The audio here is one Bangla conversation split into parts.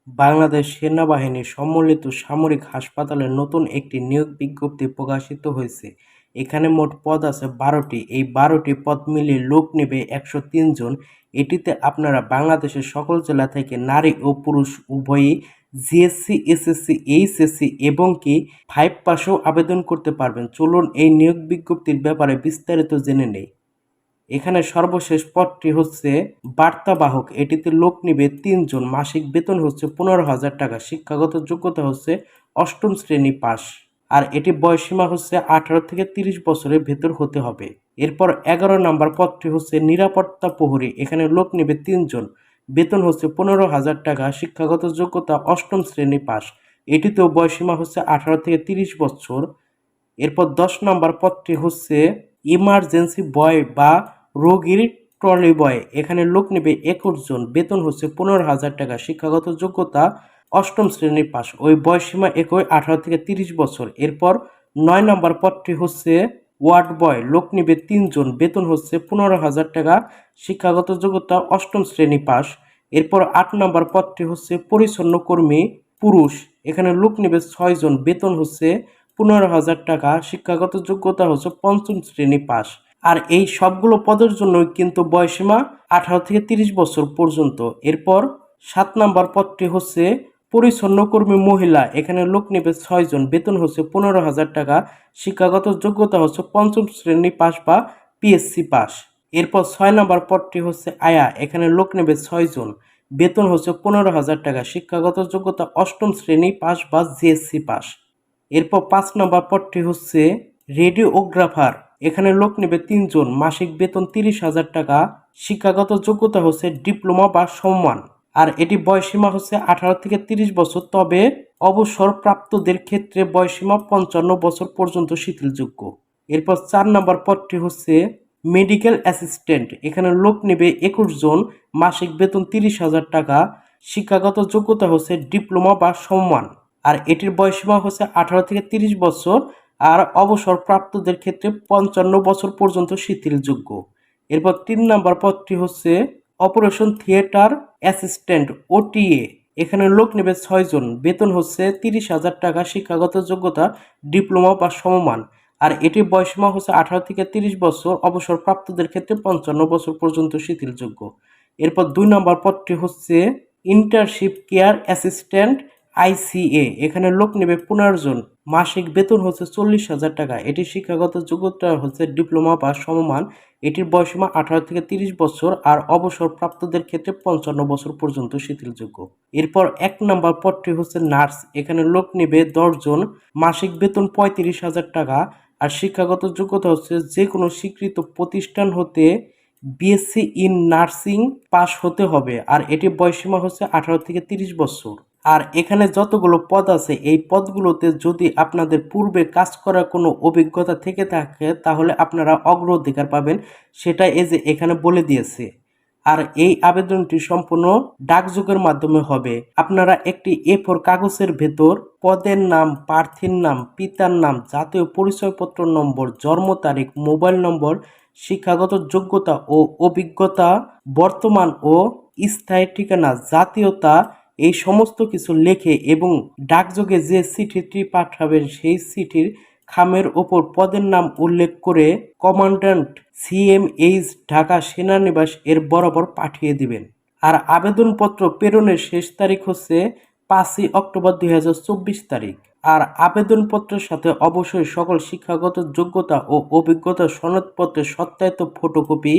বাংলাদেশ সেনাবাহিনী সম্মিলিত সামরিক হাসপাতালে নতুন একটি নিয়োগ বিজ্ঞপ্তি প্রকাশিত হয়েছে। এখানে মোট পদ আছে ১২টি। এই ১২টি পদ মিলিয়ে লোক নেবে ১০৩ জন। এটিতে আপনারা বাংলাদেশের সকল জেলা থেকে নারী ও পুরুষ উভয়ই জিএসসি, এসএসসি, এইচএসসি এবং কি 5 পাসেও আবেদন করতে পারবেন। চলুন এই নিয়োগ বিজ্ঞপ্তির ব্যাপারে বিস্তারিত জেনে নেই। এখানে সর্বশেষ পদটি হচ্ছে বার্তাবাহক। এটিতে লোক নিবে ৩ জন। মাসিক বেতন হচ্ছে ১৫,০০০ টাকা। শিক্ষাগত যোগ্যতা হচ্ছে অষ্টম শ্রেণী পাস। আর এটি বয়সীমা হচ্ছে ১৮ থেকে ৩০ বছরের ভেতর হতে হবে। এরপর ১১ নম্বর পদটি হচ্ছে নিরাপত্তা প্রহরী। এখানে লোক নিবে ৩ জন। বেতন হচ্ছে ১৫,০০০ টাকা। শিক্ষাগত যোগ্যতা অষ্টম শ্রেণী পাস। এটিতেও বয়সীমা হচ্ছে ১৮ থেকে ৩০ বছর। এরপর ১০ নম্বর পদটি হচ্ছে ইমার্জেন্সি বয় বা রোগীর ট্রলি বয়। এখানে লোক নেবে ২১ জন। বেতন হচ্ছে ১৫,০০০ টাকা। শিক্ষাগত যোগ্যতা অষ্টম শ্রেণী পাস। ওই বয়সীমা একই ১৮ থেকে ৩০ বছর। এরপর ৯ নম্বর পদটি হচ্ছে ওয়ার্ড বয়। লোক নিবে ৩ জন। বেতন হচ্ছে ১৫,০০০ টাকা। শিক্ষাগত যোগ্যতা অষ্টম শ্রেণী পাস। এরপর ৮ নম্বর পদটি হচ্ছে পরিচ্ছন্ন কর্মী পুরুষ। এখানে লোক নেবে ৬ জন। বেতন হচ্ছে ১৫,০০০ টাকা। শিক্ষাগত যোগ্যতা হচ্ছে পঞ্চম শ্রেণী পাস। আর এই সবগুলো পদের জন্য কিন্তু বয়সীমা ১৮ থেকে ৩০ বছর পর্যন্ত। এরপর ৭ নম্বর পদটি হচ্ছে পরিচ্ছন্ন কর্মী মহিলা। এখানে লোক নেবে ৬ জন। বেতন হচ্ছে ১৫,০০০ টাকা। শিক্ষাগত যোগ্যতা হচ্ছে পঞ্চম শ্রেণী পাস বা পিএসসি পাস। এরপর ৬ নম্বর পদটি হচ্ছে আয়া। এখানে লোক নেবে ৬ জন। বেতন হচ্ছে ১৫,০০০ টাকা। শিক্ষাগত যোগ্যতা অষ্টম শ্রেণী পাস বা জিএসসি পাস। এরপর ৫ নম্বর পদটি হচ্ছে রেডিওগ্রাফার। এখানে লোক নেবে ৩ জন। মাসিক বেতন ৩০,০০০ টাকা। শিক্ষাগত যোগ্যতা হচ্ছে ডিপ্লোমা বা সমমান। আর এটি বয়সীমা হচ্ছে ১৮ থেকে ৩০ বছর। তবে অবসরপ্রাপ্তদের ক্ষেত্রে বয়সীমা ৫৫ বছর পর্যন্ত শিথিলযোগ্য। এরপর ৪ নম্বর পদটি হচ্ছে মেডিকেল অ্যাসিস্ট্যান্ট। এখানে লোক নেবে ২১ জন। মাসিক বেতন ৩০,০০০ টাকা। শিক্ষাগত যোগ্যতা হচ্ছে ডিপ্লোমা বা সমমান। আর এটির বয়সীমা হচ্ছে ১৮ থেকে ৩০ বছর। আর অবসরপ্রাপ্তদের ক্ষেত্রে ৫৫ বছর পর্যন্ত শিথিলযোগ্য। এরপর ৩ নম্বর পদটি হচ্ছে অপারেশন থিয়েটার অ্যাসিস্ট্যান্ট ওটিএ। এখানে লোক নেবে ৬ জন। বেতন হচ্ছে ৩০,০০০ টাকা। শিক্ষাগত যোগ্যতা ডিপ্লোমা বা সমমান। আর এটির বয়সীমা হচ্ছে ১৮ থেকে ৩০ বছর। অবসরপ্রাপ্তদের ক্ষেত্রে ৫৫ বছর পর্যন্ত শিথিলযোগ্য। এরপর ২ নম্বর পদটি হচ্ছে ইন্টার্নশিপ কেয়ার অ্যাসিস্ট্যান্ট আইসিএ। এখানে লোক নেবে ১৫ জন। মাসিক বেতন হচ্ছে ৪০,০০০ টাকা। এটির শিক্ষাগত যোগ্যতা হচ্ছে ডিপ্লোমা বা সমমান। এটির বয়সীমা ১৮ থেকে ৩০ বছর। আর অবসরপ্রাপ্তদের ক্ষেত্রে ৫৫ বছর পর্যন্ত শিথিলযোগ্য। এরপর ১ নম্বর পদটি হচ্ছে নার্স। এখানে লোক নেবে ১০ জন। মাসিক বেতন ৩৫,০০০ টাকা। আর শিক্ষাগত যোগ্যতা হচ্ছে যে কোনো স্বীকৃত প্রতিষ্ঠান হতে বিএসসি ইন নার্সিং পাস হতে হবে। আর এটির বয়সীমা হচ্ছে ১৮ থেকে ৩০ বছর। আর এখানে যতগুলো পদ আছে এই পদগুলোতে যদি আপনাদের পূর্বে কাজ করার কোনো অভিজ্ঞতা থেকে থাকে তাহলে আপনারা অগ্রাধিকার পাবেন। সেটা এই যে এখানে বলে দিয়েছে। আর এই আবেদনটি সম্পূর্ণ ডাকযোগের মাধ্যমে হবে। আপনারা একটি A4 কাগজের ভেতর পদের নাম, প্রার্থীর নাম, পিতার নাম, জাতীয় পরিচয়পত্র নম্বর, জন্ম তারিখ, মোবাইল নম্বর, শিক্ষাগত যোগ্যতা ও অভিজ্ঞতা, বর্তমান ও স্থায়ী ঠিকানা, জাতীয়তা, এই সমস্ত কিছু লেখে এবং ডাকযোগে যে চিঠিটি পাঠাবেন সেই চিঠির খামের ওপর পদের নাম উল্লেখ করে কমান্ড্যান্ট সিএমএইচ ঢাকা সেনানিবাস এর বরাবর পাঠিয়ে দিবেন। আর আবেদনপত্র প্রেরণের শেষ তারিখ হচ্ছে ৫ই অক্টোবর ২০২৪ তারিখ। আর আবেদনপত্রের সাথে অবশ্যই সকল শিক্ষাগত যোগ্যতা ও অভিজ্ঞতা সনদপত্রের সত্যায়িত ফটোকপি,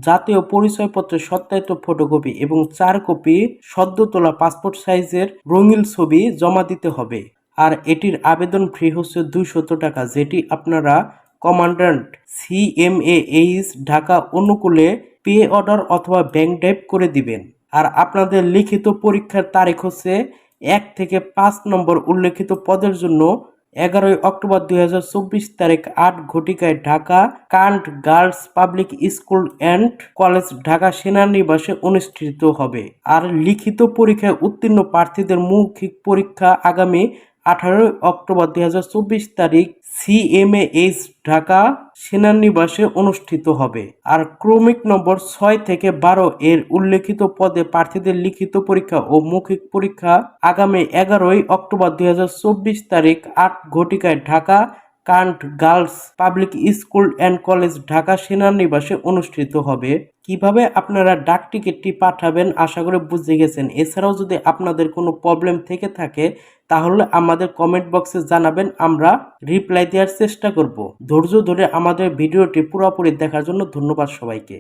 জাতীয় পরিচয়পত্রের সত্যায়িত ফটোকপি এবং ৪ কপি সদ্য তোলা পাসপোর্ট সাইজের রঙিন ছবি জমা দিতে হবে। আর এটির আবেদন ফি হচ্ছে ২০০ টাকা, যেটি আপনারা কমান্ড্যান্ট সিএমএইচ ঢাকা অনুকূলে পে অর্ডার অথবা ব্যাংক ড্রাইভ করে দিবেন। আর আপনাদের লিখিত পরীক্ষার তারিখ হচ্ছে ১ থেকে ৫ নম্বর উল্লেখিত পদের জন্য ১১ই অক্টোবর ২০২৪ তারিখ ৮ ঘটিকায় Dhaka cant girls public school and college, Dhaka সেনানিবাসে অনুষ্ঠিত হবে। আর লিখিত পরীক্ষায় উত্তীর্ণ প্রার্থীদের মৌখিক পরীক্ষা আগামী 18 অক্টোবর 2024 তারিখ CMAH ঢাকা সেনানিবাসে অনুষ্ঠিত হবে। আর ক্রমিক নম্বর 6 থেকে 12 এর উল্লেখিত পদে প্রার্থীদের লিখিত পরীক্ষা ও মৌখিক পরীক্ষা আগামী 11 অক্টোবর 2024 তারিখ 8 ঘটিকায় Dhaka cant girls public school and college Dhaka সেনানিবাসে অনুষ্ঠিত হবে। কিভাবে আপনারা ডাক টিকিটটি পাঠাবেন আশা করি বুঝে গেছেন। এছাড়াও যদি আপনাদের কোনো প্রবলেম থেকে থাকে তাহলে আমাদের কমেন্ট বক্সে জানাবেন, আমরা রিপ্লাই দেওয়ার চেষ্টা করব। ধৈর্য ধরে আমাদের ভিডিওটি পুরোপুরি দেখার জন্য ধন্যবাদ সবাইকে।